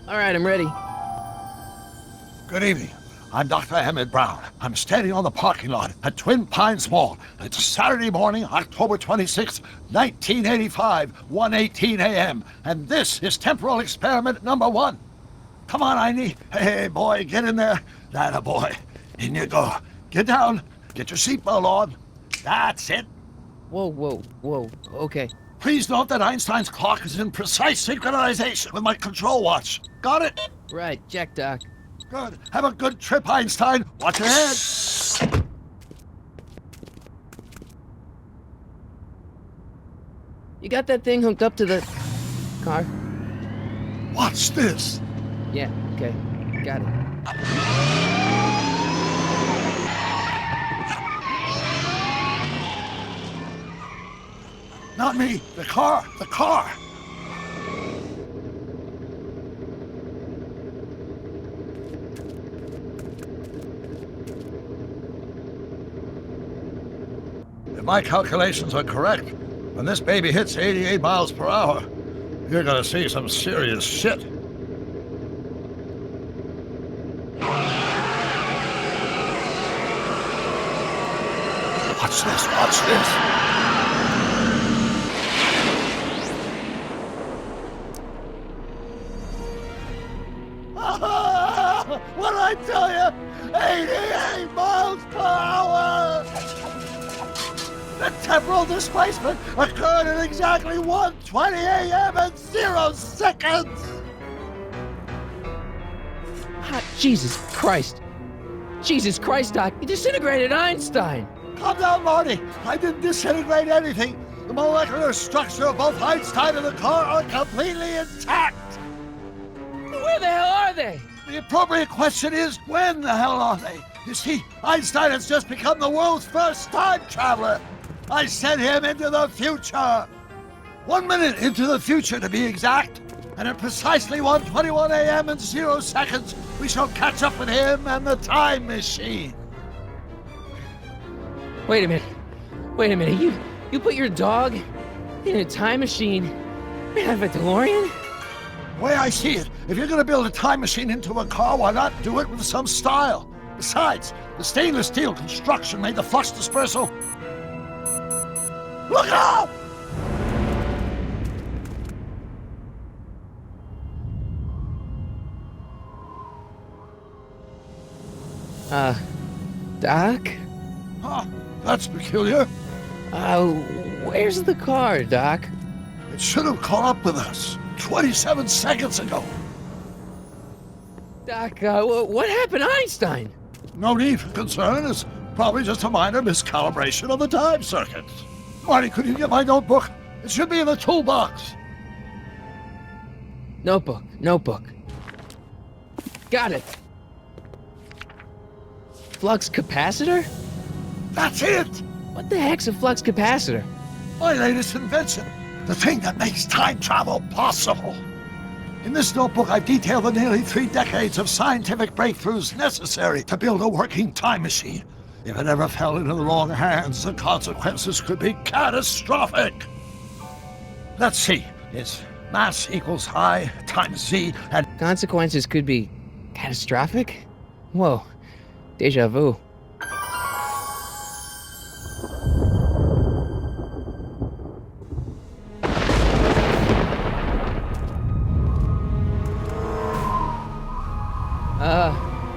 All right, I'm ready. Good evening. I'm Dr. Emmett Brown. I'm standing on the parking lot at Twin Pines Mall. It's Saturday morning, October 26th, 1985, 1:18 a.m. And this is temporal experiment number 1. Come on, Einie. Hey, boy, get in there. That a boy. In you go. Get down. Get your seatbelt on. That's it. Whoa. Okay. Please note that Einstein's clock is in precise synchronization with my control watch. Got it? Right, check, Doc. Good. Have a good trip, Einstein. Watch your head. You got that thing hooked up to the car? Watch this. Yeah, okay. Got it. Not me. The car. The car. If my calculations are correct, when this baby hits 88 miles per hour, you're gonna see some serious shit. Watch this, watch this. What did I tell you? 88 miles per hour! The temporal displacement occurred at exactly 1:20 a.m. and 0 seconds! Jesus Christ. Jesus Christ, Doc. You disintegrated Einstein. Calm down, Marty. I didn't disintegrate anything. The molecular structure of both Einstein and the car are completely intact. Where the hell are they? The appropriate question is, when the hell are they? You see, Einstein has just become the world's first time traveler. I sent him into the future. 1 minute into the future, to be exact. And at precisely 1:21 a.m. and 0 seconds, we shall catch up with him and the time machine. Wait a minute. You put your dog in a time machine made out of a DeLorean? The way I see it, if you're going to build a time machine into a car, why not do it with some style? Besides, the stainless steel construction made the flux dispersal. Look out! Doc? Huh, that's peculiar. Where's the car, Doc? It should have caught up with us 27 seconds ago. Doc, what happened to Einstein? No need for concern. It's probably just a minor miscalibration of the time circuits. Marty, could you get my notebook? It should be in the toolbox. Notebook. Got it. Flux capacitor? That's it! What the heck's a flux capacitor? My latest invention. The thing that makes time travel possible. In this notebook, I've detailed the nearly 3 decades of scientific breakthroughs necessary to build a working time machine. If it ever fell into the wrong hands, the consequences could be catastrophic. Let's see. It's mass equals I times Z, and Consequences could be catastrophic? Whoa, deja vu.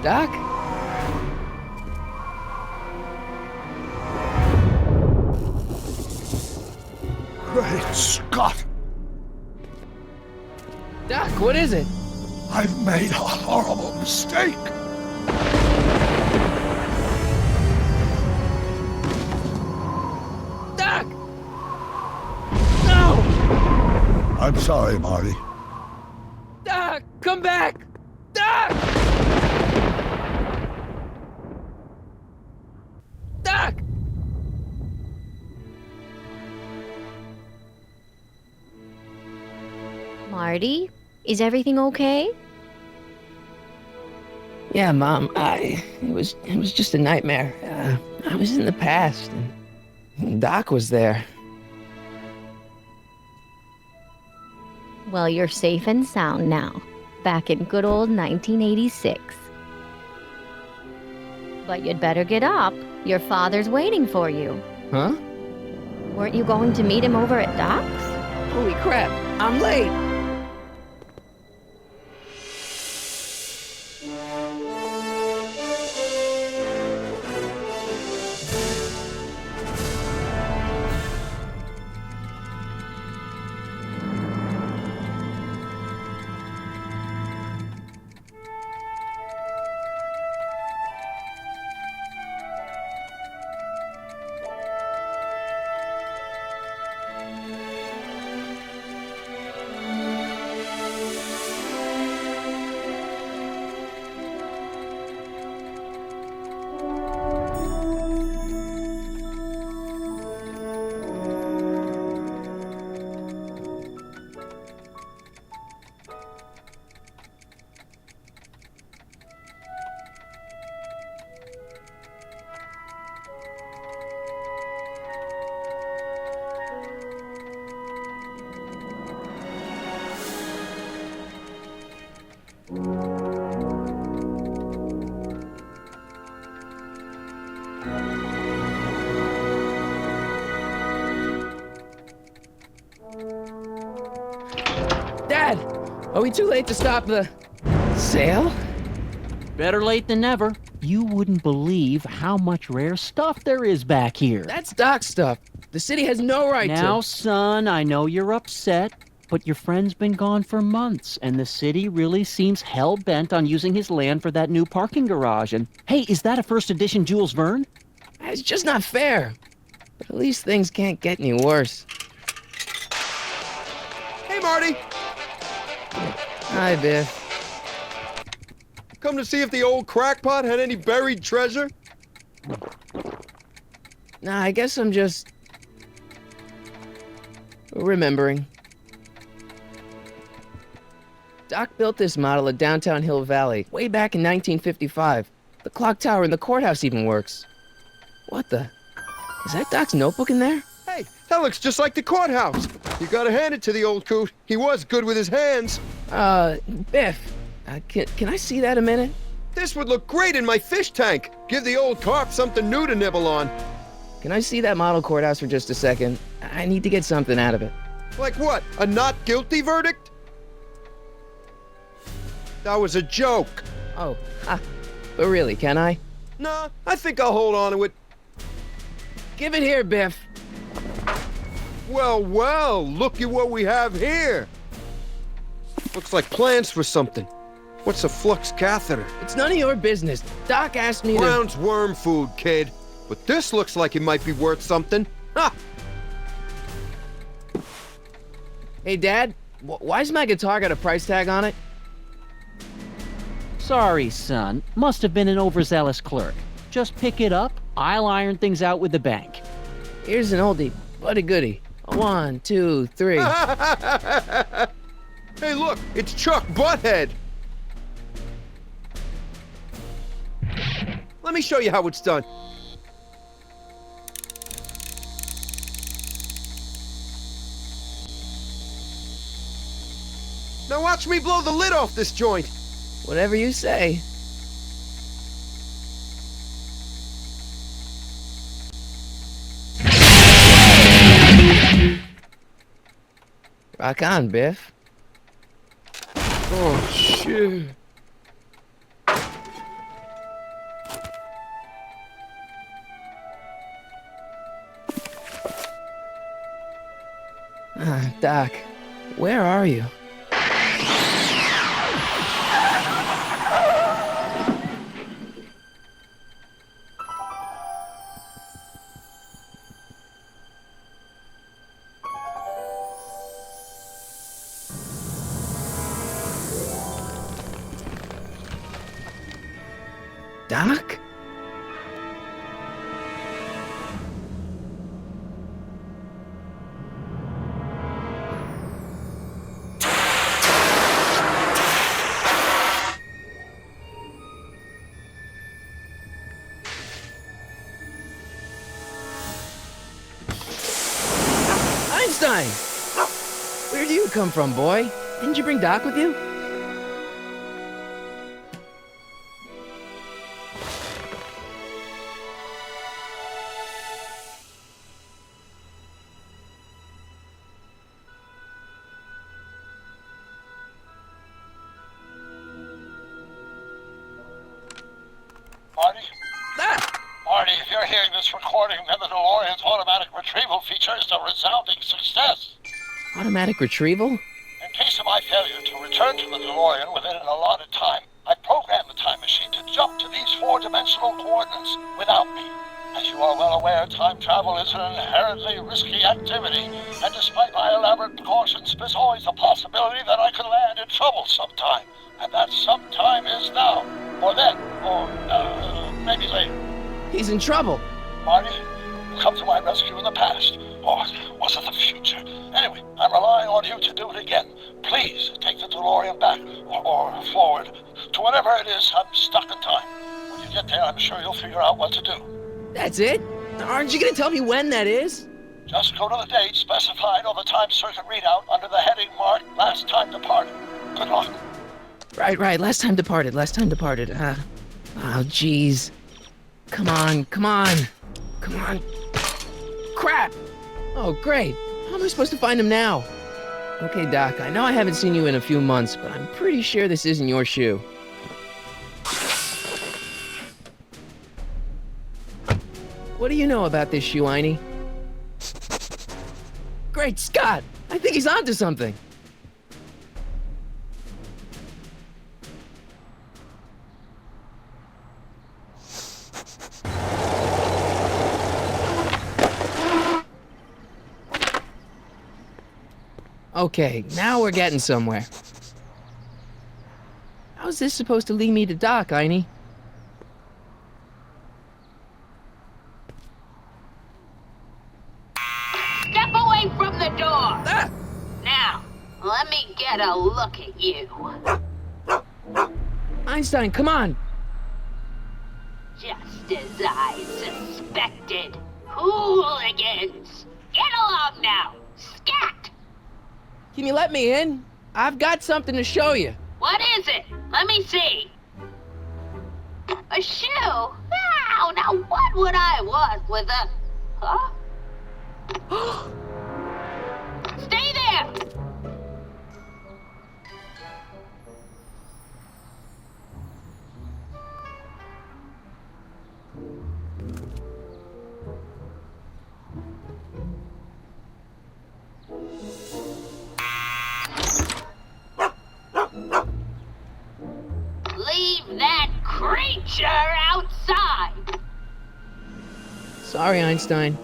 Doc? Great Scott! Doc, what is it? I've made a horrible mistake. Doc! No! I'm sorry, Marty. Doc, come back! Doc! Doc! Marty, is everything okay? Yeah, Mom, it was just a nightmare. I was in the past, and Doc was there. Well, you're safe and sound now. back in good old 1986. But you'd better get up. Your father's waiting for you. Huh? Weren't you going to meet him over at Doc's? Holy crap, I'm late! Dad! Are we too late to stop the sale? Better late than never. You wouldn't believe how much rare stuff there is back here. That's Doc stuff. The city has no right Now, to. son, I know you're upset, but your friend's been gone for months, and the city really seems hell-bent on using his land for that new parking garage. And, hey, is that a first edition Jules Verne? It's just not fair. But at least things can't get any worse. Hey, Marty! Hi, Biff. Come to see if the old crackpot had any buried treasure? Nah, I guess I'm just remembering. Doc built this model at downtown Hill Valley way back in 1955. The clock tower in the courthouse even works. What the? Is that Doc's notebook in there? Hey, that looks just like the courthouse. You gotta hand it to the old coot. He was good with his hands. Biff, can I see that a minute? This would look great in my fish tank. Give the old carp something new to nibble on. Can I see that model courthouse for just a second? I need to get something out of it. Like what? A not guilty verdict? That was a joke. Oh, but really, can I? Nah, I think I'll hold on to it. Give it here, Biff. Well, well, look at what we have here. Looks like plans for something. What's a flux catheter? It's none of your business. Doc asked me to... Brown's worm food, kid. But this looks like it might be worth something. Ha! Hey, Dad, why's my guitar got a price tag on it? Sorry, son. Must have been an overzealous clerk. Just pick it up. I'll iron things out with the bank. Here's an oldie, but a goodie. 1, 2, 3. Hey, look, it's Chuck Butthead. Let me show you how it's done. Now watch me blow the lid off this joint. Whatever you say. Rock on, Biff. Oh, shit. Doc, where are you? Doc? Einstein! Where do you come from, boy? Didn't you bring Doc with you? this recording, then the DeLorean's automatic retrieval feature is a resounding success. Automatic retrieval? In case of my failure to return to the DeLorean within an allotted time, I programmed the time machine to jump to these four-dimensional coordinates without me. As you are well aware, time travel is an inherently risky activity, and despite my elaborate precautions, there's always a possibility that I could land in trouble sometime. And that sometime is now, or then, or maybe later. He's in trouble. Marty, you come to my rescue in the past, or was it the future? Anyway, I'm relying on you to do it again. Please take the DeLorean back, or forward, to whatever it is. I'm stuck in time. When you get there, I'm sure you'll figure out what to do. That's it? Aren't you gonna tell me when that is? Just go to the date specified on the time circuit readout under the heading marked Last Time Departed. Good luck. Right. Last time departed. Oh, jeez. Come on. Crap! Oh, great. How am I supposed to find him now? Okay, Doc, I know I haven't seen you in a few months, but I'm pretty sure this isn't your shoe. What do you know about this shoe, Einie? Great Scott! I think he's onto something. Okay, now we're getting somewhere. How's this supposed to lead me to Doc, Einie? Step away from the door! Ah! Now, let me get a look at you. Einstein, come on! Just as I suspected. Hooligans! Get along now! Scat! Can you let me in? I've got something to show you. What is it? Let me see. A shoe? Wow, now what would I want with a... Huh? Stay there! Leave that creature outside! Sorry, Einstein.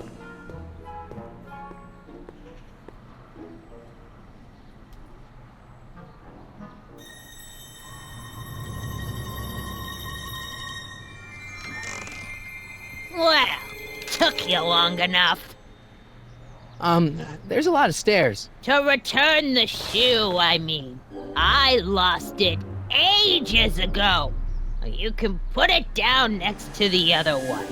Well, took you long enough. There's a lot of stairs. To return the shoe, I mean. I lost it ages ago. You can put it down next to the other one.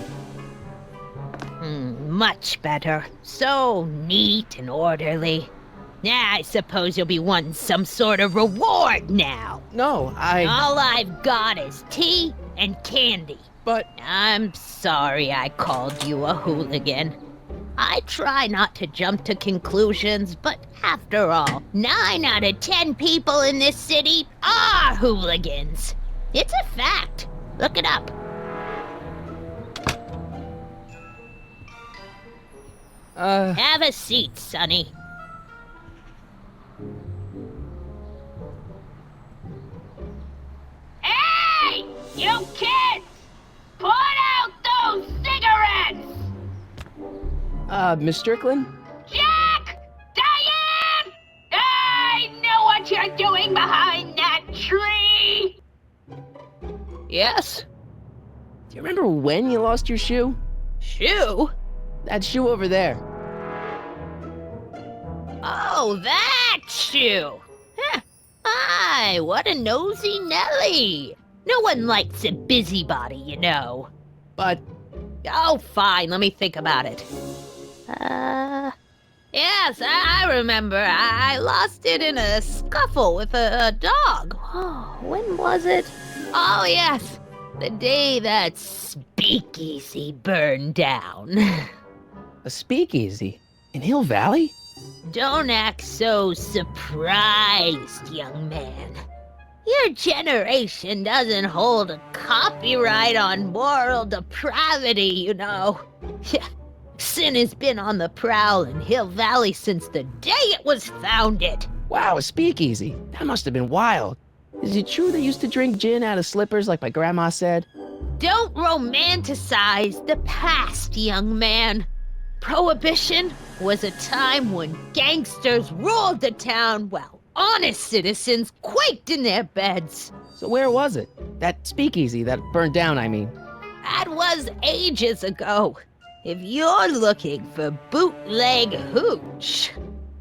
Much better. So neat and orderly. I suppose you'll be wanting some sort of reward now. No, All I've got is tea and candy. But... I'm sorry I called you a hooligan. I try not to jump to conclusions, but after all, 9 out of 10 people in this city are hooligans. It's a fact. Look it up. Have a seat, Sonny. Hey! You kids! Put out those cigarettes! Miss Strickland? Jack! Diane! I know what you're doing behind that tree! Yes? Do you remember when you lost your shoe? Shoe? That shoe over there. Oh, that shoe! Huh. Aye, what a nosy Nelly! No one likes a busybody, you know. But... Oh, fine, let me think about it. Yes, I remember. I lost it in a scuffle with a dog. Oh, when was it? Oh, yes, the day that speakeasy burned down. a speakeasy? In Hill Valley? Don't act so surprised, young man. Your generation doesn't hold a copyright on moral depravity, you know. Sin has been on the prowl in Hill Valley since the day it was founded. Wow, a speakeasy. That must have been wild. Is it true they used to drink gin out of slippers like my grandma said? Don't romanticize the past, young man. Prohibition was a time when gangsters ruled the town while honest citizens quaked in their beds. So where was it? That speakeasy that burned down, I mean. That was ages ago. If you're looking for bootleg hooch.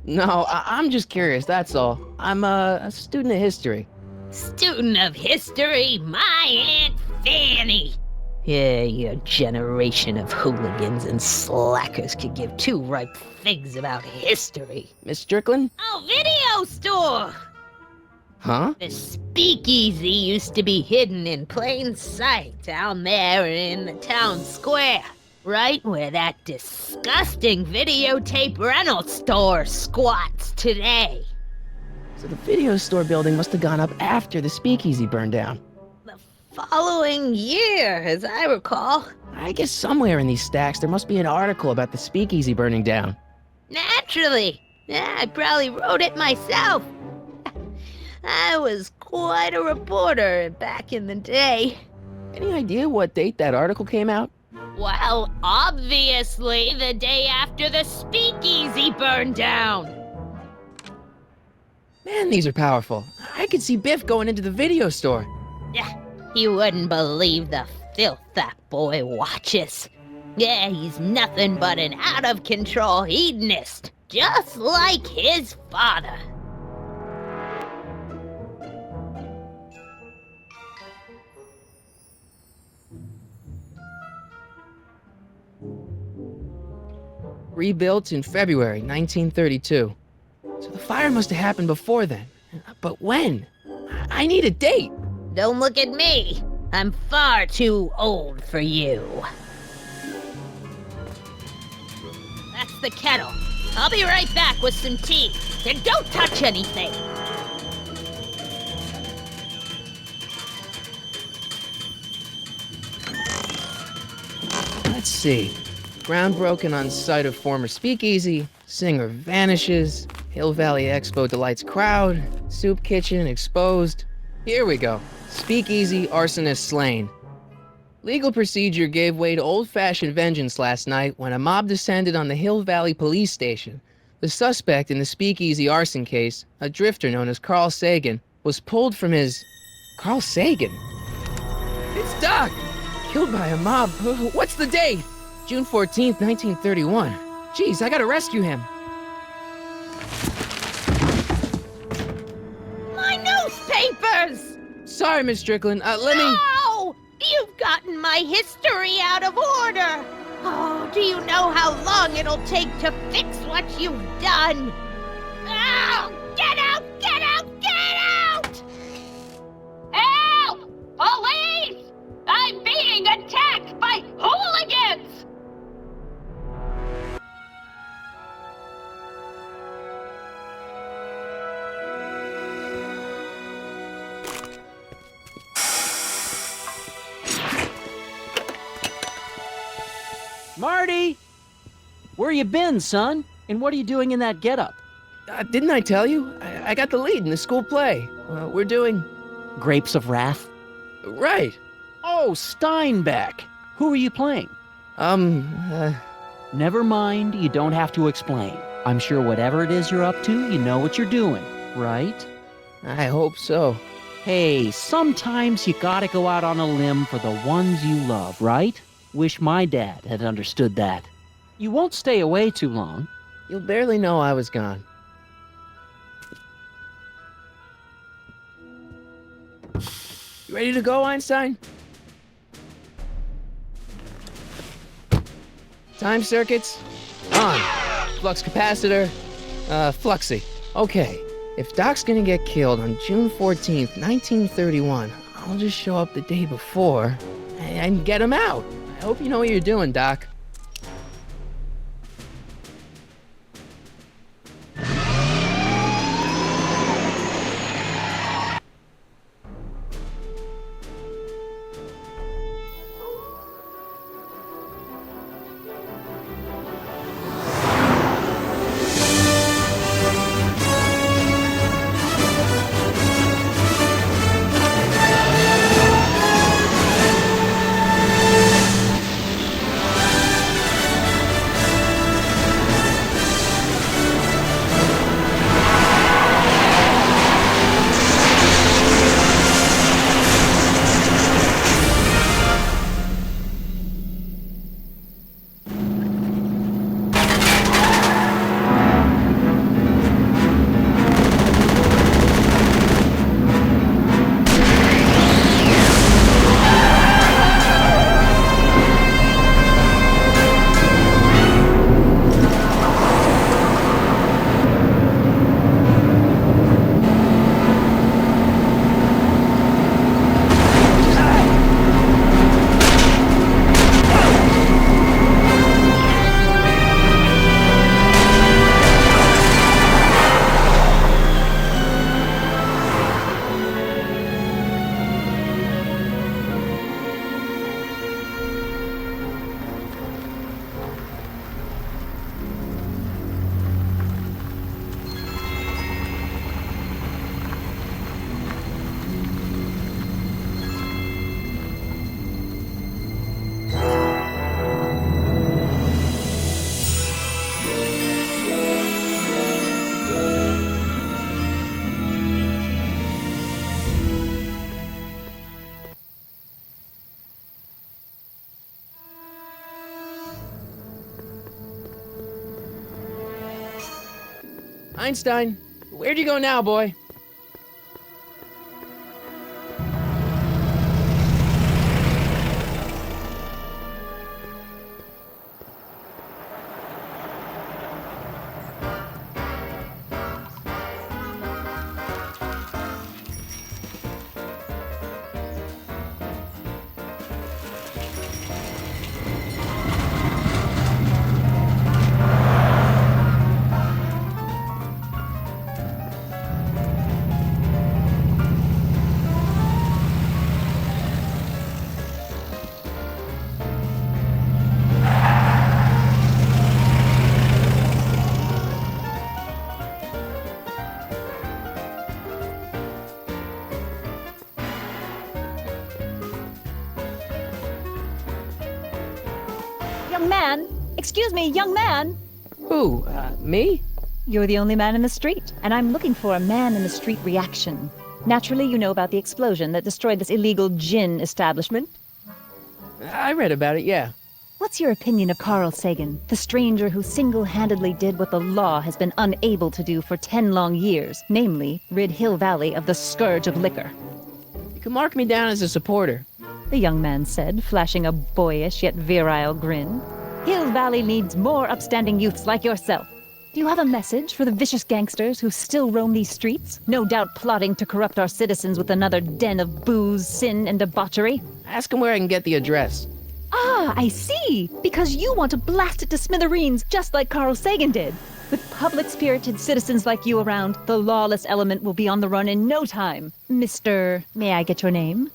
No, I'm just curious, that's all. I'm a student of history. Student of history, my Aunt Fanny. Yeah, your generation of hooligans and slackers could give two ripe figs about history. Miss Strickland? Oh, video store! Huh? The speakeasy used to be hidden in plain sight down there in the town square. Right where that disgusting videotape rental store squats today. So the video store building must have gone up after the speakeasy burned down. The following year, as I recall. I guess somewhere in these stacks there must be an article about the speakeasy burning down. Naturally. Yeah, I probably wrote it myself. I was quite a reporter back in the day. Any idea what date that article came out? Well, obviously the day after the speakeasy burned down. Man, these are powerful. I could see Biff going into the video store. Yeah, you wouldn't believe the filth that boy watches. Yeah, he's nothing but an out-of-control hedonist, just like his father. Rebuilt in February 1932. So the fire must have happened before then. But when? I need a date. Don't look at me. I'm far too old for you. That's the kettle. I'll be right back with some tea. And don't touch anything. Let's see. Ground broken on site of former speakeasy. Singer vanishes. Hill Valley Expo delights crowd. Soup kitchen exposed. Here we go. Speakeasy arsonist slain. Legal procedure gave way to old-fashioned vengeance last night when a mob descended on the Hill Valley Police Station. The suspect in the speakeasy arson case, a drifter known as Carl Sagan, was pulled from his... Carl Sagan? It's Doc! Killed by a mob. What's the date? June 14th, 1931. Jeez, I gotta rescue him. My newspapers! Sorry, Miss Strickland. Let me... No! You've gotten my history out of order! Oh, do you know how long it'll take to fix what you've done? Oh, get out! Get out! Get out! Help! Police! I'm being attacked by hooligans! Marty! Where you been, son? And what are you doing in that getup? Didn't I tell you? I got the lead in the school play. We're doing... Grapes of Wrath? Right. Oh, Steinbeck! Who are you playing? Never mind, you don't have to explain. I'm sure whatever it is you're up to, you know what you're doing, right? I hope so. Hey, sometimes you gotta go out on a limb for the ones you love, right? Wish my dad had understood that. You won't stay away too long. You'll barely know I was gone. You ready to go, Einstein? Time circuits? On. Flux capacitor? Fluxy. Okay. If Doc's gonna get killed on June 14th, 1931, I'll just show up the day before and get him out. I hope you know what you're doing, Doc. Einstein, where'd you go now, boy? Young man! Excuse me, young man! Who, me? You're the only man in the street, and I'm looking for a man-in-the-street reaction. Naturally, you know about the explosion that destroyed this illegal gin establishment. I read about it, yeah. What's your opinion of Carl Sagan, the stranger who single-handedly did what the law has been unable to do for 10 long years, namely, rid Hill Valley of the scourge of liquor? You can mark me down as a supporter. The young man said, flashing a boyish yet virile grin. Hill Valley needs more upstanding youths like yourself. Do you have a message for the vicious gangsters who still roam these streets, no doubt plotting to corrupt our citizens with another den of booze, sin, and debauchery? Ask him where I can get the address. Ah, I see! Because you want to blast it to smithereens, just like Carl Sagan did. With public-spirited citizens like you around, the lawless element will be on the run in no time. Mr. May I get your name?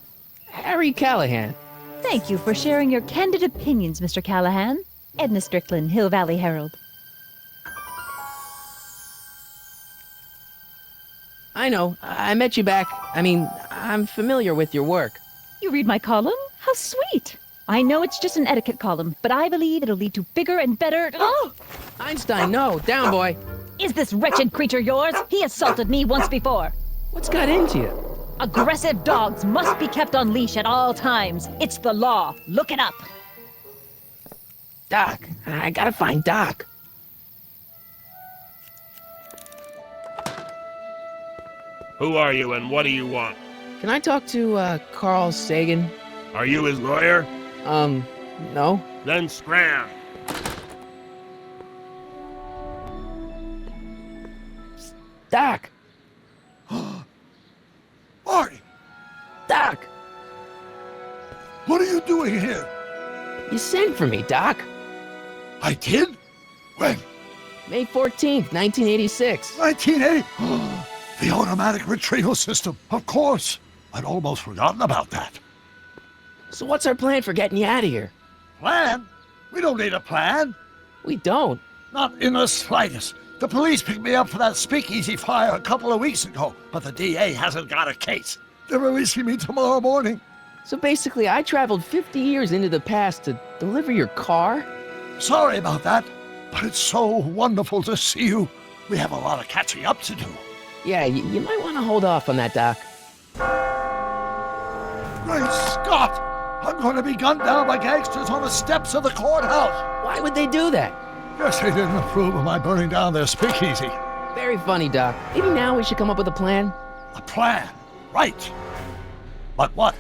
Harry Callahan. Thank you for sharing your candid opinions, Mr. Callahan. Edna Strickland, Hill Valley Herald. I know. I met you back. I'm familiar with your work. You read my column? How sweet! I know it's just an etiquette column, but I believe it'll lead to bigger and better... Oh! Einstein, no. Down, boy. Is this wretched creature yours? He assaulted me once before. What's got into you? Aggressive dogs must be kept on leash at all times. It's the law. Look it up. Doc. I gotta find Doc. Who are you and what do you want? Can I talk to, Carl Sagan? Are you his lawyer? No. Then scram. Doc! Marty, Doc! what are you doing here? You sent for me, Doc. I did? When? May 14th, 1986. 1980? The automatic retrieval system, of course. I'd almost forgotten about that. So what's our plan for getting you out of here? Plan? We don't need a plan. We don't. Not in the slightest. The police picked me up for that speakeasy fire a couple of weeks ago, but the DA hasn't got a case. They're releasing me tomorrow morning. So basically, I traveled 50 years into the past to deliver your car? Sorry about that, but it's so wonderful to see you. We have a lot of catching up to do. Yeah, you might want to hold off on that, Doc. Great Scott! I'm going to be gunned down by gangsters on the steps of the courthouse. Why would they do that? Guess they didn't approve of my burning down their speakeasy. Very funny, Doc. Maybe now we should come up with a plan. A plan? Right. But what?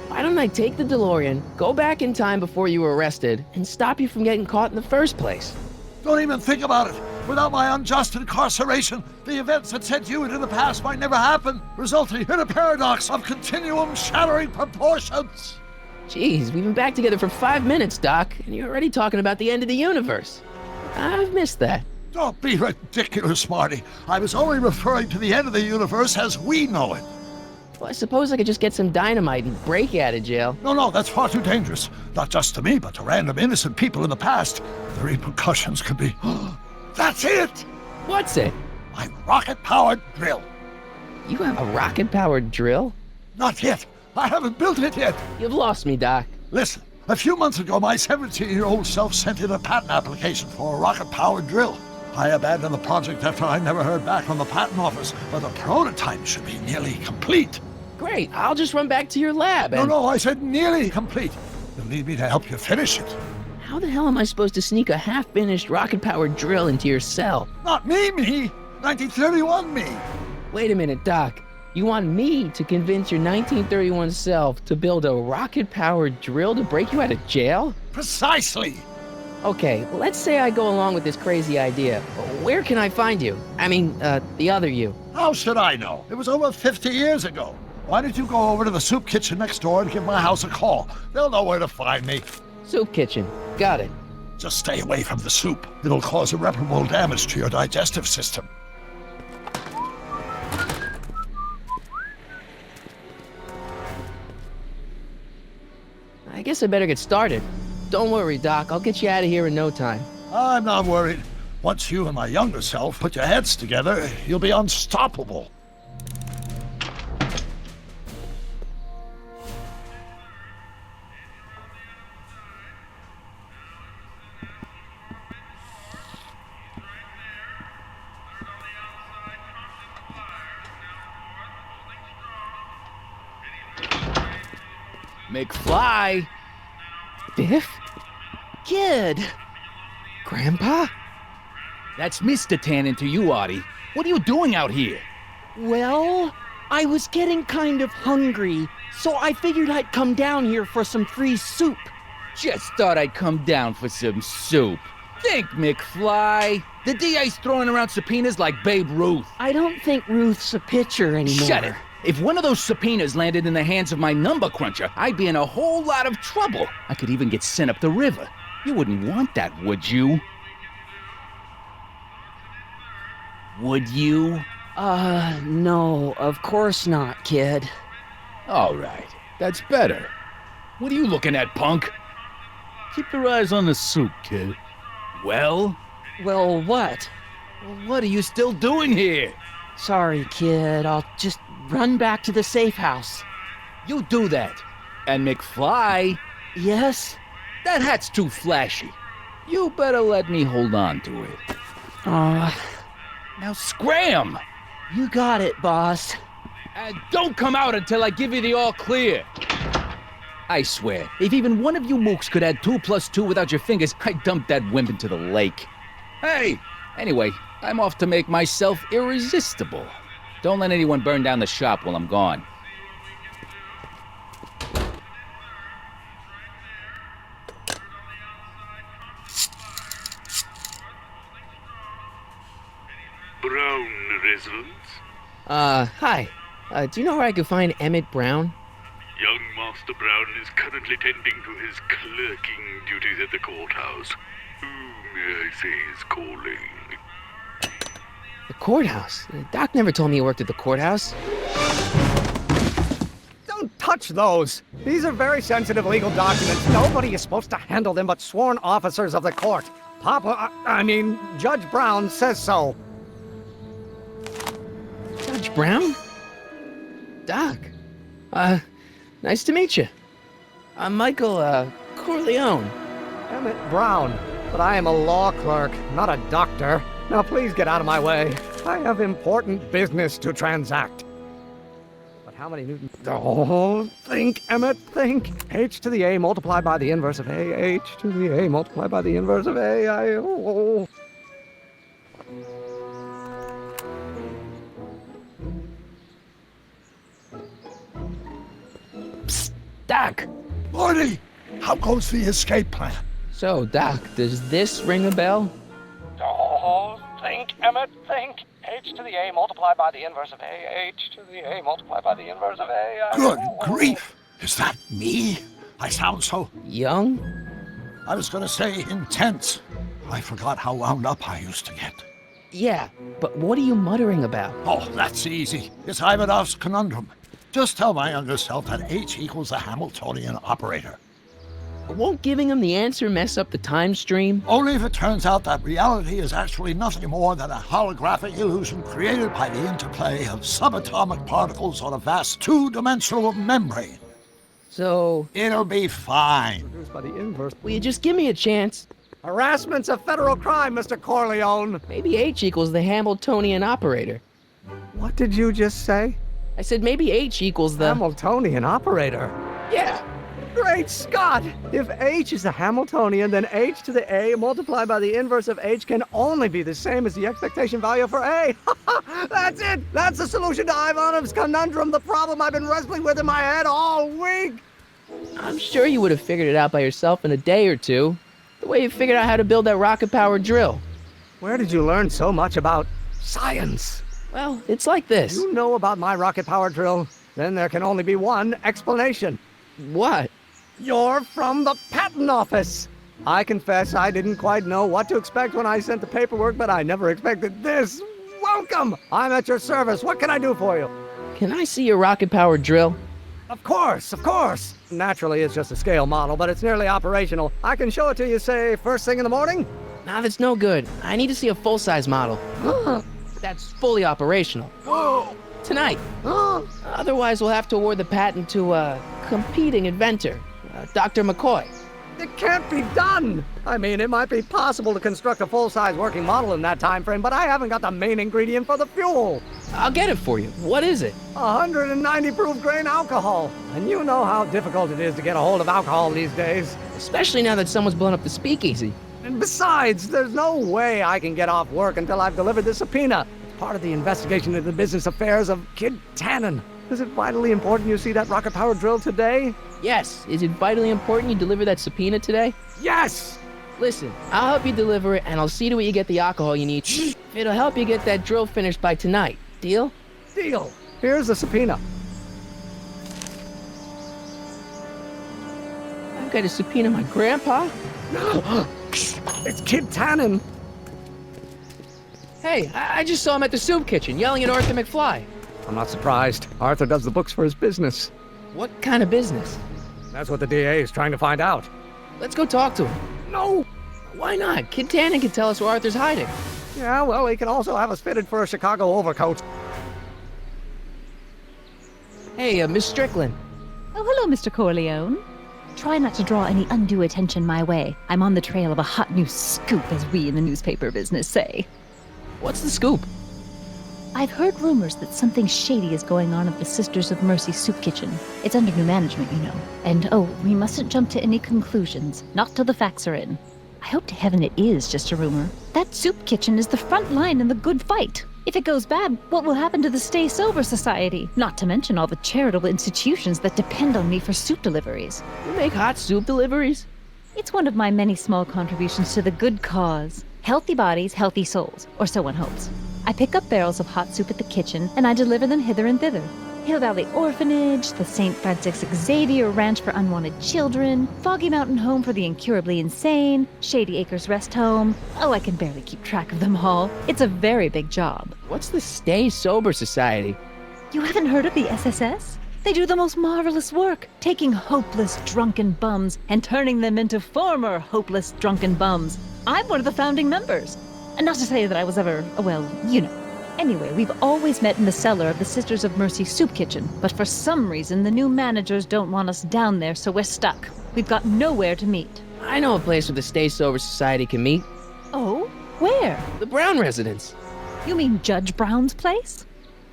Why don't I take the DeLorean, go back in time before you were arrested, and stop you from getting caught in the first place? Don't even think about it. Without my unjust incarceration, the events that sent you into the past might never happen, resulting in a paradox of continuum shattering proportions. Jeez, we've been back together for 5 minutes, Doc, and you're already talking about the end of the universe. I've missed that. Don't be ridiculous, Marty. I was only referring to the end of the universe as we know it. Well, I suppose I could just get some dynamite and break you out of jail. No, that's far too dangerous. Not just to me, but to random innocent people in the past. The repercussions could be... That's it! What's it? My rocket-powered drill. You have a rocket-powered drill? Not yet. I haven't built it yet. You've lost me, Doc. Listen, a few months ago, my 17-year-old self sent in a patent application for a rocket-powered drill. I abandoned the project after I never heard back from the patent office, but the prototype should be nearly complete. Great, I'll just run back to your lab and... No, I said nearly complete. You'll need me to help you finish it. How the hell am I supposed to sneak a half-finished rocket-powered drill into your cell? Not me. 1931 me. Wait a minute, Doc. You want me to convince your 1931 self to build a rocket-powered drill to break you out of jail? Precisely. Okay, let's say I go along with this crazy idea. Where can I find you? I mean, the other you. How should I know? It was over 50 years ago. Why don't you go over to the soup kitchen next door and give my house a call? They'll know where to find me. Soup kitchen. Got it. Just stay away from the soup. It'll cause irreparable damage to your digestive system. I guess I better get started. Don't worry, Doc. I'll get you out of here in no time. I'm not worried. Once you and my younger self put your heads together, you'll be unstoppable. McFly! Biff? Kid! Grandpa? That's Mr. Tannen to you, Artie. What are you doing out here? Well, I was getting kind of hungry, so I figured I'd come down here for some free soup. Just thought I'd come down for some soup. Think, McFly. The DA's throwing around subpoenas like Babe Ruth. I don't think Ruth's a pitcher anymore. Shut it! If one of those subpoenas landed in the hands of my number cruncher, I'd be in a whole lot of trouble. I could even get sent up the river. You wouldn't want that, would you? Would you? No, of course not, kid. All right, that's better. What are you looking at, punk? Keep your eyes on the soup, kid. Well, Well, what? what are you still doing here? Sorry, kid. I'll just run back to the safe house. You do that. And McFly, Yes? that hat's too flashy. You better let me hold on to it. Now scram! You got it, boss. And don't come out until I give you the all clear. I swear, if even one of you mooks could add 2 + 2 without your fingers, I'd dump that wimp into the lake. Hey! Anyway, I'm off to make myself irresistible. Don't let anyone burn down the shop while I'm gone. Brown residence? Hi. Do you know where I could find Emmett Brown? Young Master Brown is currently tending to his clerking duties at the courthouse. Who, may I say, is calling? The courthouse? Doc never told me he worked at the courthouse. Don't touch those. These are very sensitive legal documents. Nobody is supposed to handle them but sworn officers of the court. Judge Brown says so. Judge Brown? Doc. Nice to meet you. I'm Michael, Corleone. Emmett Brown. But I am a law clerk, not a doctor. Now please get out of my way. I have important business to transact. But how many newtons? Oh, think, Emmett, think. H to the A multiplied by the inverse of A. H to the A multiplied by the inverse of A. Psst, Doc. Marty, how goes the escape plan? So, Doc, does this ring a bell? Oh, think, Emmett, think. H to the A multiplied by the inverse of A. H to the A multiplied by the inverse of A. Good grief! Is that me? I sound so... Young? I was gonna say intense. I forgot how wound up I used to get. Yeah, but what are you muttering about? Oh, that's easy. It's Ivanov's conundrum. Just tell my younger self that H equals the Hamiltonian operator. Won't giving him the answer mess up the time stream? Only if it turns out that reality is actually nothing more than a holographic illusion created by the interplay of subatomic particles on a vast two-dimensional membrane. So, It'll be fine. Produced by the inverse. will you just give me a chance? Harassment's a federal crime, Mr. Corleone. Maybe H equals the Hamiltonian operator. What did you just say? I said maybe H equals the... Hamiltonian operator. Yeah, Great Scott! If h is a Hamiltonian, then h to the a multiplied by the inverse of h can only be the same as the expectation value for a. That's it! That's the solution to Ivanov's conundrum, the problem I've been wrestling with in my head all week! I'm sure you would have figured it out by yourself in a day or two. The way you figured out how to build that rocket-powered drill. Where did you learn so much about science? Well, it's like this. You know about my rocket-powered drill? Then there can only be one explanation. What? You're from the patent office. I confess I didn't quite know what to expect when I sent the paperwork, but I never expected this. Welcome! I'm at your service. What can I do for you? Can I see your rocket-powered drill? Of course, of course. Naturally, it's just a scale model, but it's nearly operational. I can show it to you, say, first thing in the morning? Nah, that's no good. I need to see a full-size model. That's fully operational. Tonight. Otherwise, we'll have to award the patent to a competing inventor, Dr. McCoy. It can't be done! I mean, it might be possible to construct a full-size working model in that time frame, but I haven't got the main ingredient for the fuel. I'll get it for you. What is it? 190 proof grain alcohol. And you know how difficult it is to get a hold of alcohol these days. Especially now that someone's blown up the speakeasy. And besides, there's no way I can get off work until I've delivered this subpoena. It's part of the investigation into the business affairs of Kid Tannen. Is it vitally important you see that rocket-powered drill today? Yes. Is it vitally important you deliver that subpoena today? Yes! Listen, I'll help you deliver it, and I'll see to it you get the alcohol you need. It'll help you get that drill finished by tonight. Deal? Deal. Here's the subpoena. I've got to subpoena my grandpa? It's Kid Tannen. Hey, I just saw him at the soup kitchen, yelling at Arthur McFly. I'm not surprised. Arthur does the books for his business. What kind of business? That's what the DA is trying to find out. Let's go talk to him. No! Why not? Kid Tannen can tell us where Arthur's hiding. Yeah, well, he can also have us fitted for a Chicago overcoat. Hey, Miss Strickland. Oh, hello, Mr. Corleone. Try not to draw any undue attention my way. I'm on the trail of a hot new scoop, as we in the newspaper business say. What's the scoop? I've heard rumors that something shady is going on at the Sisters of Mercy soup kitchen. It's under new management, you know. And oh, we mustn't jump to any conclusions, not till the facts are in. I hope to heaven it is just a rumor. That soup kitchen is the front line in the good fight. If it goes bad, what will happen to the Stay Sober Society? Not to mention all the charitable institutions that depend on me for soup deliveries. You make hot soup deliveries? It's one of my many small contributions to the good cause. Healthy bodies, healthy souls, or so one hopes. I pick up barrels of hot soup at the kitchen, and I deliver them hither and thither. Hill Valley Orphanage, the St. Francis Xavier Ranch for Unwanted Children, Foggy Mountain Home for the Incurably Insane, Shady Acres Rest Home. Oh, I can barely keep track of them all. It's a very big job. What's the Stay Sober Society? You haven't heard of the SSS? They do the most marvelous work, taking hopeless drunken bums and turning them into former hopeless drunken bums. I'm one of the founding members. And not to say that I was ever, well, you know. Anyway, we've always met in the cellar of the Sisters of Mercy soup kitchen, but for some reason the new managers don't want us down there, so we're stuck. We've got nowhere to meet. I know a place where the Stay Sober Society can meet. Oh? Where? The Brown residence. You mean Judge Brown's place?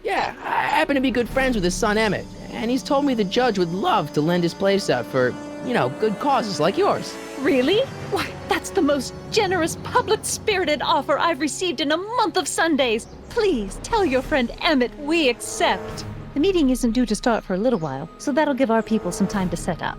Yeah, I happen to be good friends with his son Emmett, and he's told me the judge would love to lend his place out for, you know, good causes like yours. Really? Why, that's the most generous, public-spirited offer I've received in a month of Sundays. Please tell your friend Emmett we accept. The meeting isn't due to start for a little while, so that'll give our people some time to set up.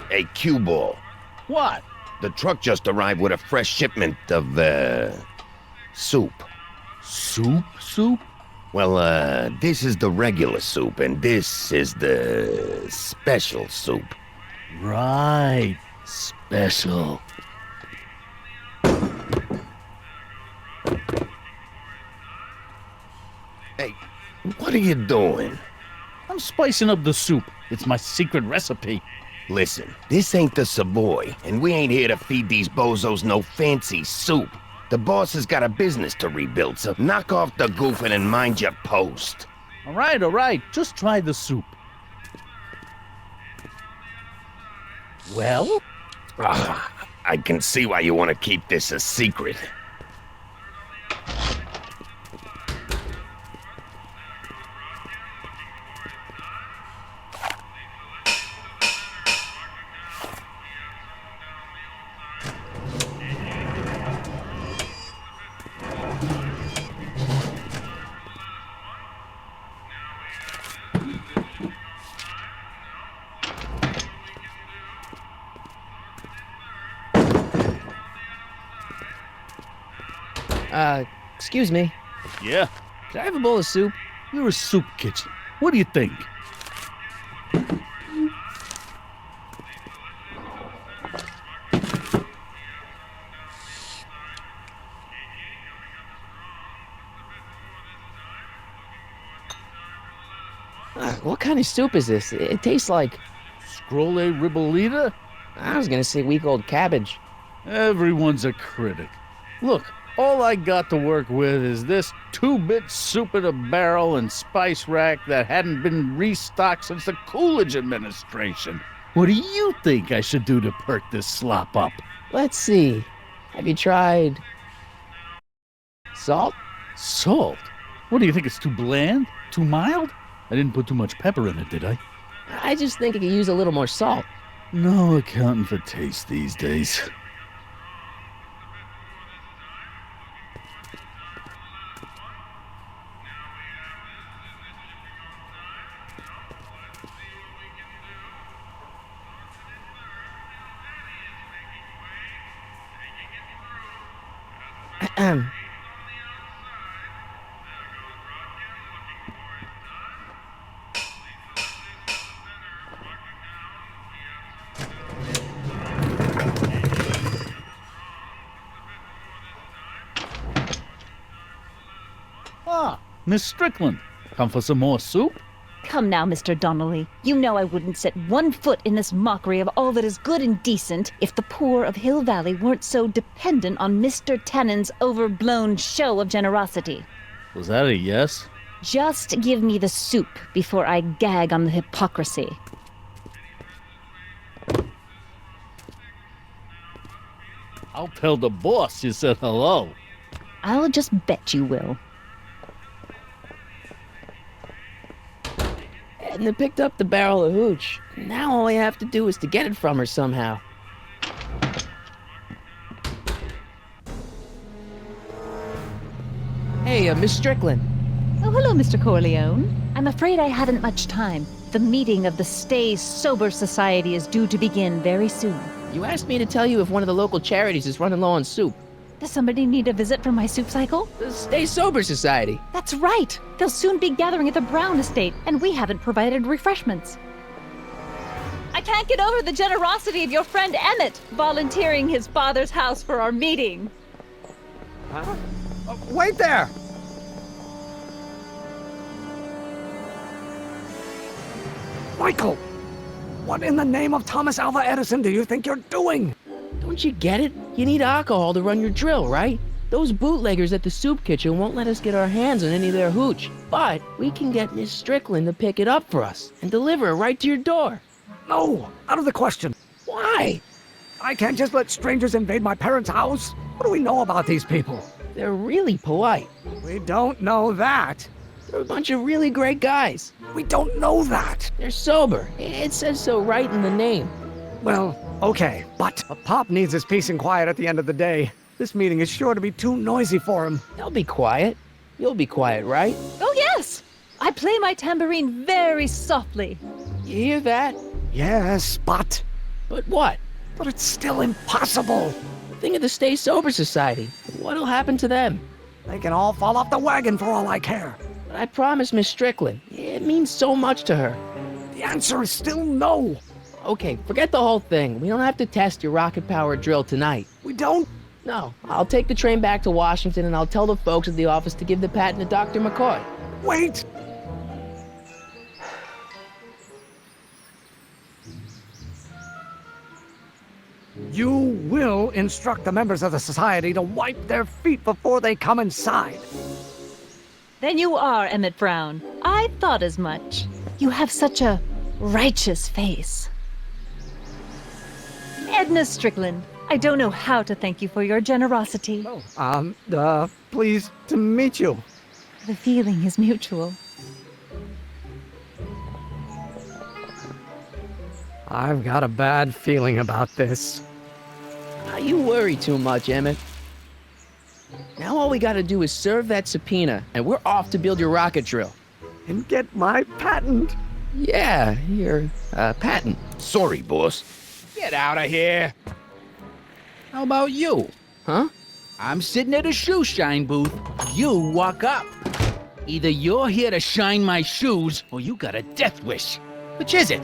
Hey, cue ball. What? The truck just arrived with a fresh shipment of, soup. Soup? Well, this is the regular soup, and this is the special soup. Right. Special. Hey, what are you doing? I'm spicing up the soup. It's my secret recipe. Listen, this ain't the Savoy, and we ain't here to feed these bozos no fancy soup. The boss has got a business to rebuild, so knock off the goofing and mind your post. All right. Just try the soup. Well, I can see why you want to keep this a secret. Excuse me. Yeah? Could I have a bowl of soup? You're a soup kitchen. What do you think? What kind of soup is this? It tastes like... Scrolle ribolita? I was gonna say week-old cabbage. Everyone's a critic. Look, all I got to work with is this 2-bit soup in a barrel and spice rack that hadn't been restocked since the Coolidge administration. What do you think I should do to perk this slop up? Let's see. Have you tried... salt? Salt? What do you think, it's too bland? Too mild? I didn't put too much pepper in it, did I? I just think it could use a little more salt. No accounting for taste these days. Ah, Miss Strickland, come for some more soup? Come now, Mr. Donnelly. You know I wouldn't set one foot in this mockery of all that is good and decent if the poor of Hill Valley weren't so dependent on Mr. Tannen's overblown show of generosity. Was that a yes? Just give me the soup before I gag on the hypocrisy. I'll tell the boss you said hello. I'll just bet you will. Edna picked up the barrel of hooch. Now all I have to do is to get it from her somehow. Hey, Miss Strickland. Oh, hello, Mr. Corleone. I'm afraid I haven't much time. The meeting of the Stay Sober Society is due to begin very soon. You asked me to tell you if one of the local charities is running low on soup. Does somebody need a visit from my soup cycle? The Stay Sober Society. That's right! They'll soon be gathering at the Brown Estate, and we haven't provided refreshments. I can't get over the generosity of your friend Emmett, volunteering his father's house for our meeting. Huh? Wait there! Michael! What in the name of Thomas Alva Edison do you think you're doing? Don't you get it? You need alcohol to run your drill, right? Those bootleggers at the soup kitchen won't let us get our hands on any of their hooch. But we can get Miss Strickland to pick it up for us and deliver it right to your door. No, out of the question. Why? I can't just let strangers invade my parents' house. What do we know about these people? They're really polite. We don't know that. They're a bunch of really great guys. We don't know that. They're sober. It says so right in the name. Well, okay, but a Pop needs his peace and quiet at the end of the day. This meeting is sure to be too noisy for him. They'll be quiet. You'll be quiet, right? Oh, yes! I play my tambourine very softly. You hear that? Yes, but... But what? But it's still impossible. Think of the Stay Sober Society. What'll happen to them? They can all fall off the wagon for all I care. But I promised Miss Strickland. It means so much to her. The answer is still no. Okay, forget the whole thing. We don't have to test your rocket-powered drill tonight. We don't? No. I'll take the train back to Washington and I'll tell the folks at the office to give the patent to Dr. McCoy. Wait! You will instruct the members of the society to wipe their feet before they come inside. Then you are Emmett Brown. I thought as much. You have such a righteous face. Edna Strickland. I don't know how to thank you for your generosity. Pleased to meet you. The feeling is mutual. I've got a bad feeling about this. You worry too much, Emmett. Now all we gotta do is serve that subpoena, and we're off to build your rocket drill. And get my patent. Yeah, your patent. Sorry, boss. Get out of here. How about you? Huh? I'm sitting at a shoe shine booth. You walk up. Either you're here to shine my shoes, or you got a death wish. Which is it?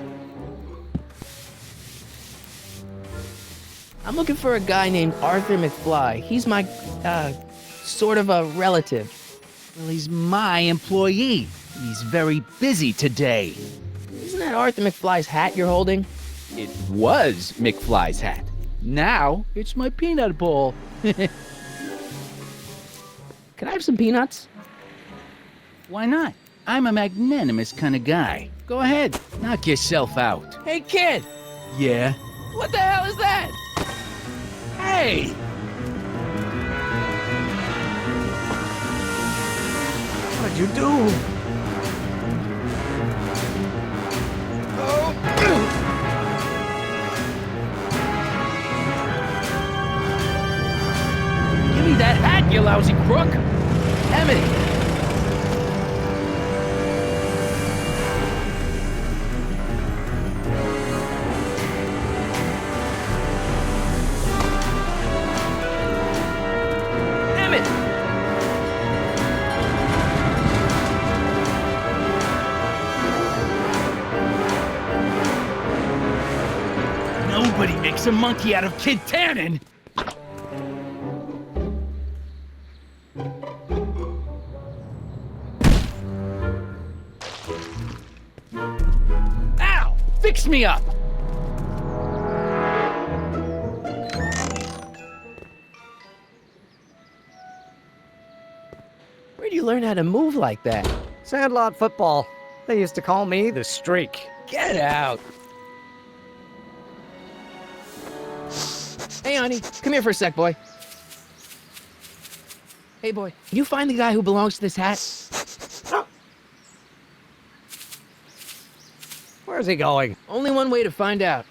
I'm looking for a guy named Arthur McFly. He's my, sort of a relative. Well, he's my employee. He's very busy today. Isn't that Arthur McFly's hat you're holding? It was McFly's hat. Now, it's my peanut bowl. Can I have some peanuts? Why not? I'm a magnanimous kind of guy. Go ahead, knock yourself out. Hey, kid! Yeah? What the hell is that? Hey! What'd you do? Give me that hat, you lousy crook! Emmett! Nobody makes a monkey out of Kid Tannen! Ow! Fix me up! Where'd you learn how to move like that? Sandlot football. They used to call me the Streak. Get out! Hey, honey, come here for a sec, boy. Hey, boy, can you find the guy who belongs to this hat? Where's he going? Only one way to find out.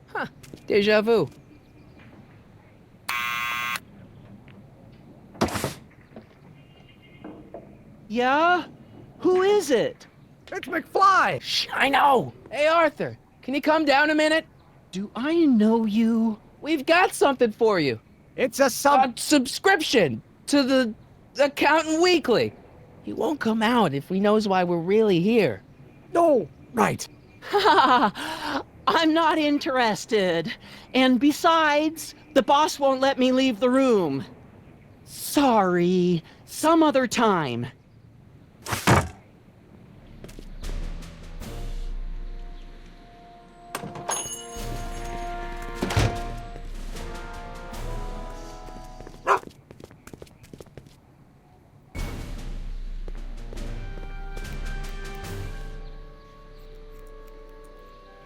Huh, deja vu. Yeah? Who is it? It's McFly! Shh, I know! Hey, Arthur, can you come down a minute? Do I know you? We've got something for you. It's a subscription to the Accountant Weekly. He won't come out if he knows why we're really here. No, right. I'm not interested. And besides, the boss won't let me leave the room. Sorry. Some other time.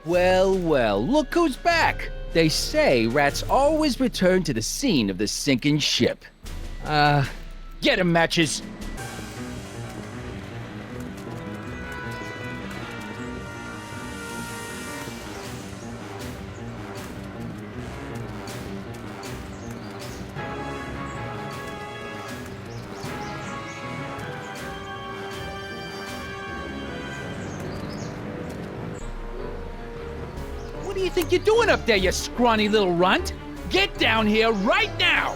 Well, well, look who's back! They say rats always return to the scene of the sinking ship. Get 'em, Matches! What do you think you're doing up there, you scrawny little runt? Get down here right now!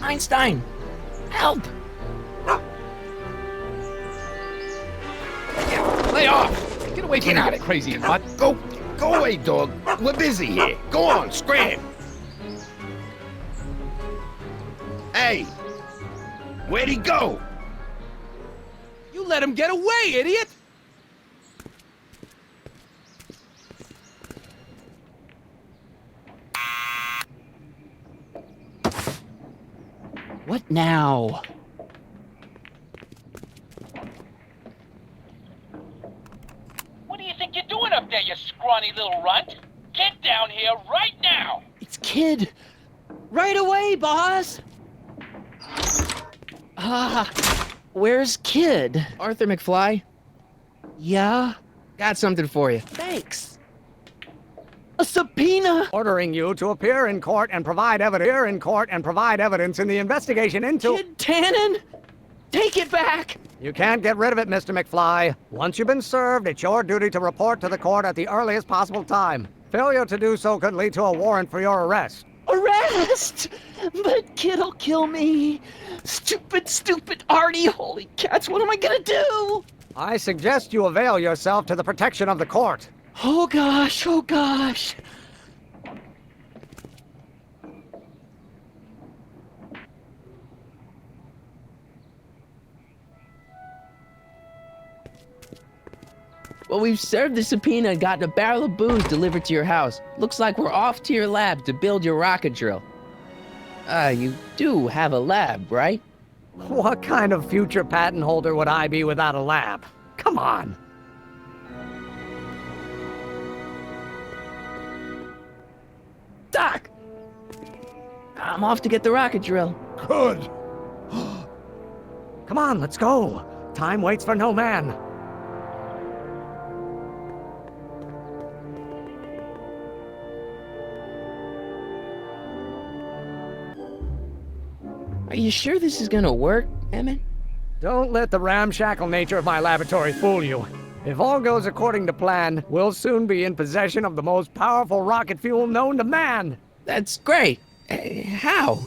Einstein, help! Lay off! Get away from me, you crazy mutt! Go away, dog. We're busy here. Go on, scram. Hey, where'd he go? You let him get away, idiot! now. What do you think you're doing up there, you scrawny little runt? Get down here right now! It's Kid. Right away, boss. Where's Kid? Arthur McFly, Yeah? got something for you. Thanks. A subpoena! Ordering you to appear in court and provide evidence in the investigation into... Kid Tannen? Take it back! You can't get rid of it, Mr. McFly. Once you've been served, it's your duty to report to the court at the earliest possible time. Failure to do so could lead to a warrant for your arrest. Arrest! But Kid'll kill me. Stupid Artie. Holy cats, what am I gonna do? I suggest you avail yourself to the protection of the court. Oh gosh. Well, we've served the subpoena and gotten a barrel of booze delivered to your house. Looks like we're off to your lab to build your rocket drill. You do have a lab, right? What kind of future patent holder would I be without a lab? Come on. Doc! I'm off to get the rocket drill. Good. Come on, let's go. Time waits for no man. Are you sure this is gonna work, Emmett? Don't let the ramshackle nature of my laboratory fool you. If all goes according to plan, we'll soon be in possession of the most powerful rocket fuel known to man. That's great. How?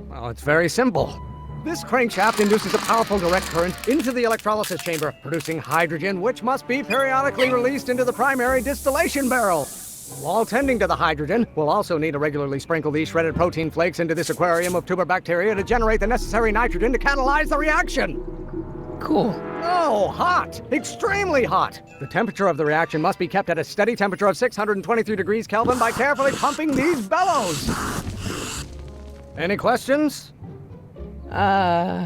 Well, it's very simple. This crankshaft induces a powerful direct current into the electrolysis chamber, producing hydrogen, which must be periodically released into the primary distillation barrel. While tending to the hydrogen, we'll also need to regularly sprinkle these shredded protein flakes into this aquarium of tuber bacteria to generate the necessary nitrogen to catalyze the reaction. Cool. No, hot! Extremely hot! The temperature of the reaction must be kept at a steady temperature of 623 degrees Kelvin by carefully pumping these bellows. Any questions? Emmett?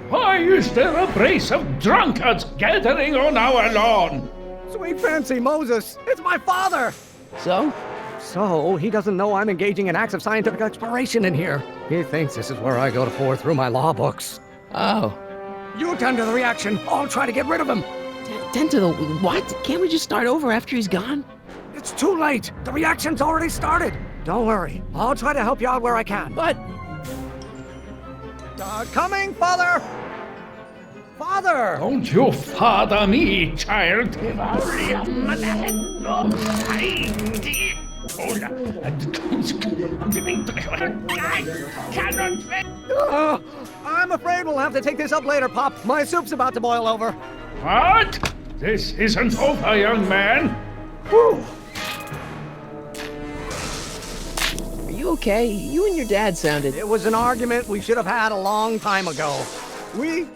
Why is there a brace of drunkards gathering on our lawn? Sweet fancy Moses, it's my father! So? So, he doesn't know I'm engaging in acts of scientific exploration in here. He thinks this is where I go to pour through my law books. Oh. You tend to the reaction, I'll try to get rid of him. Tend to the what? Can't we just start over after he's gone? It's too late. The reaction's already started. Don't worry, I'll try to help you out where I can. But... coming, father! Father! Don't you father me, child. I'm afraid we'll have to take this up later, Pop. My soup's about to boil over. What? This isn't over, young man. Whew. Are you okay? You and your dad sounded... It was an argument we should have had a long time ago. We...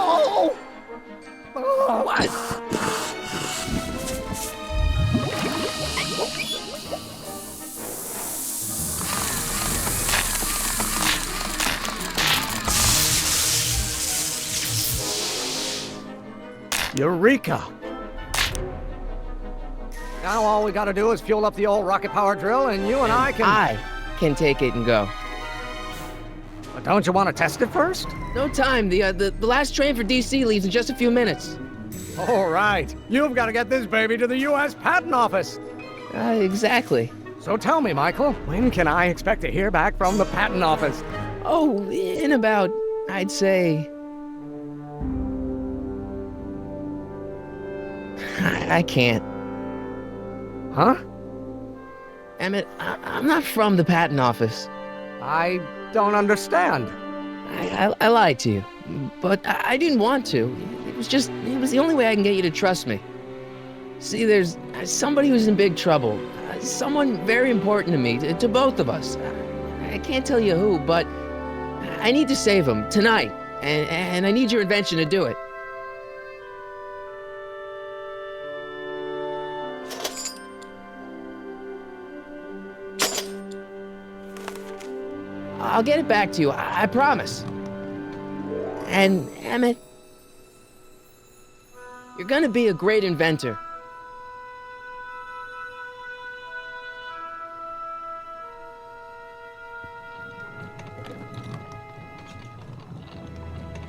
Oh! Oh! What? Eureka! Now all we gotta do is fuel up the old rocket power drill and you and I can... I can take it and go. But don't you want to test it first? No time. The last train for DC leaves in just a few minutes. All right. You've got to get this baby to the U.S. Patent Office. Exactly. So tell me, Michael, when can I expect to hear back from the Patent Office? Oh, in about, I'd say... I can't. Huh? Emmett, I'm not from the Patent Office. I don't understand. I lied to you, but I didn't want to. It was the only way I can get you to trust me. See, there's somebody who's in big trouble. Someone very important to me, to both of us. I can't tell you who, but I need to save him tonight, and I need your invention to do it. I'll get it back to you, I promise. And, Emmett, you're gonna be a great inventor.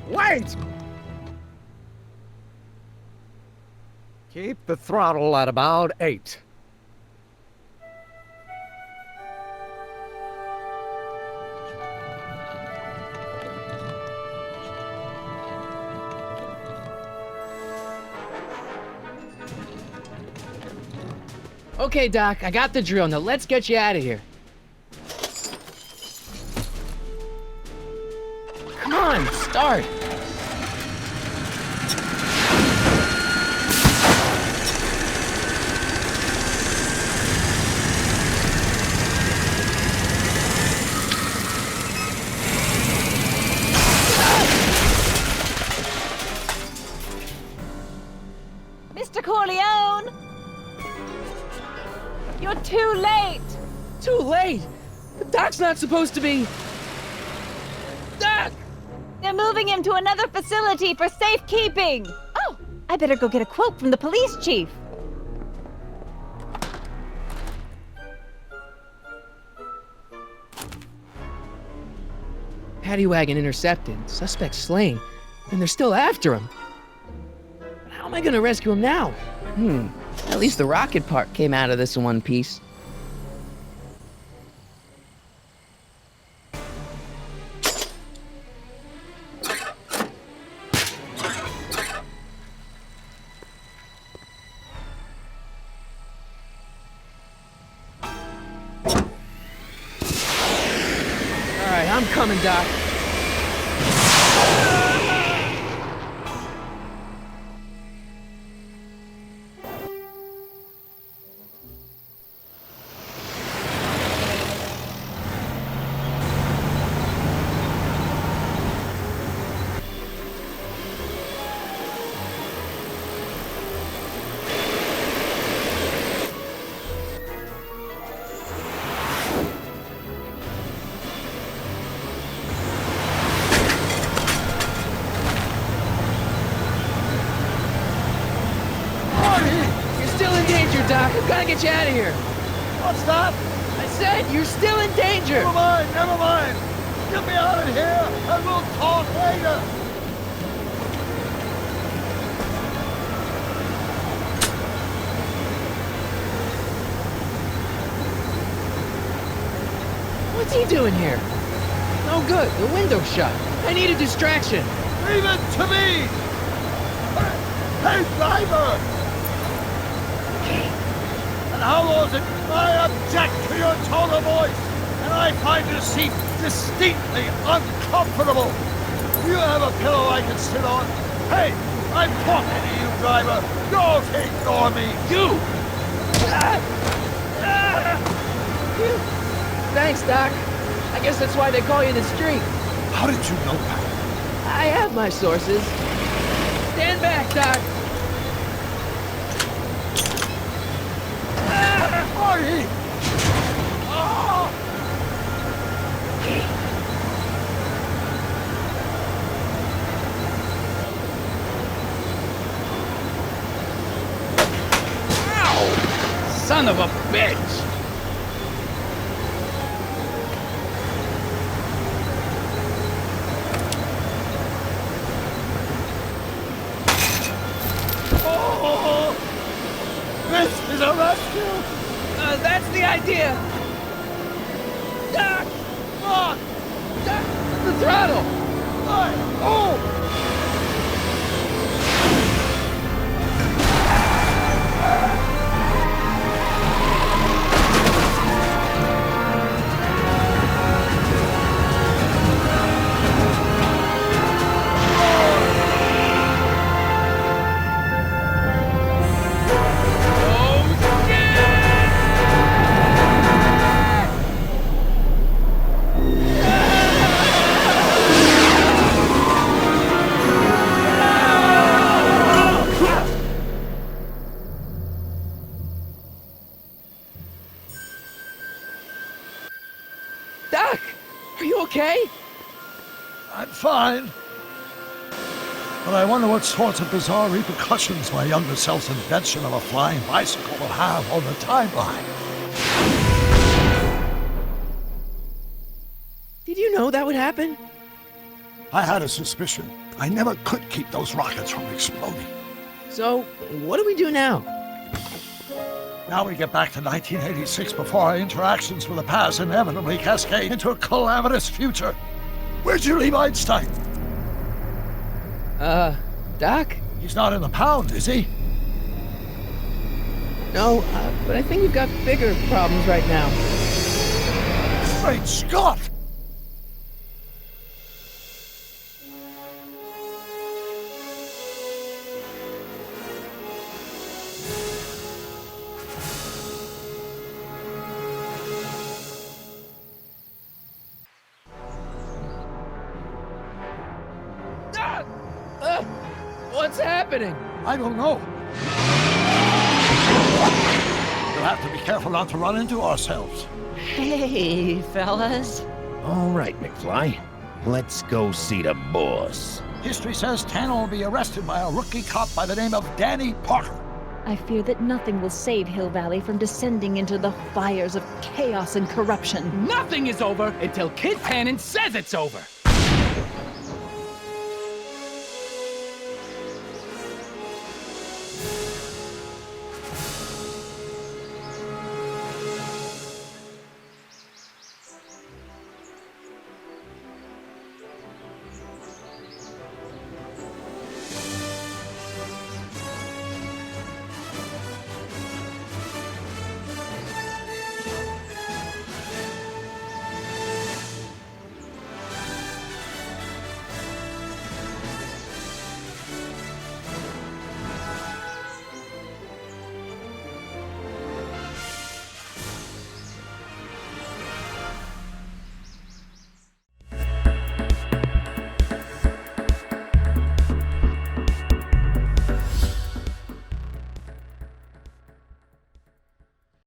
Wait! Keep the throttle at about 8. Okay, Doc, I got the drill. Now let's get you out of here. Come on, start. Mr. Corleone! You're too late! Too late? The Doc's not supposed to be... Doc! They're moving him to another facility for safekeeping! Oh, I better go get a quote from the police chief. Paddy wagon intercepted, suspect slain, and they're still after him. But how am I gonna rescue him now? At least the rocket part came out of this in one piece. Alright, I'm coming, Doc. Doc, I've got to get you out of here. What's that? I said you're still in danger. Never mind, never mind. Get me out of here, and we'll talk later. What's he doing here? No good. The window's shut. I need a distraction. Leave it to me. Hey, driver! How was it? I object to your tone of voice, and I find your seat distinctly uncomfortable. Do you have a pillow I can sit on? Hey, I'm talking to you, driver. Don't ignore me. You! Thanks, Doc. I guess that's why they call you the Streak. How did you know that? I have my sources. Stand back, Doc. Marty! Oh! Ow! Son of a bitch! Oh! This is a rescue! That's the idea! Doc! Fuck! Doc! The throttle! Oh! okay? I'm fine. But I wonder what sorts of bizarre repercussions my younger self's invention of a flying bicycle will have on the timeline. Did you know that would happen? I had a suspicion. I never could keep those rockets from exploding. So, what do we do now? Now we get back to 1986 before our interactions with the past inevitably cascade into a calamitous future. Where'd you leave Einstein? Doc? He's not in the pound, is he? No, but I think we've got bigger problems right now. Great Scott! What's happening? I don't know. We'll have to be careful not to run into ourselves. Hey, fellas. All right, McFly. Let's go see the boss. History says Tanner will be arrested by a rookie cop by the name of Danny Parker. I fear that nothing will save Hill Valley from descending into the fires of chaos and corruption. Nothing is over until Kid Tannen says it's over.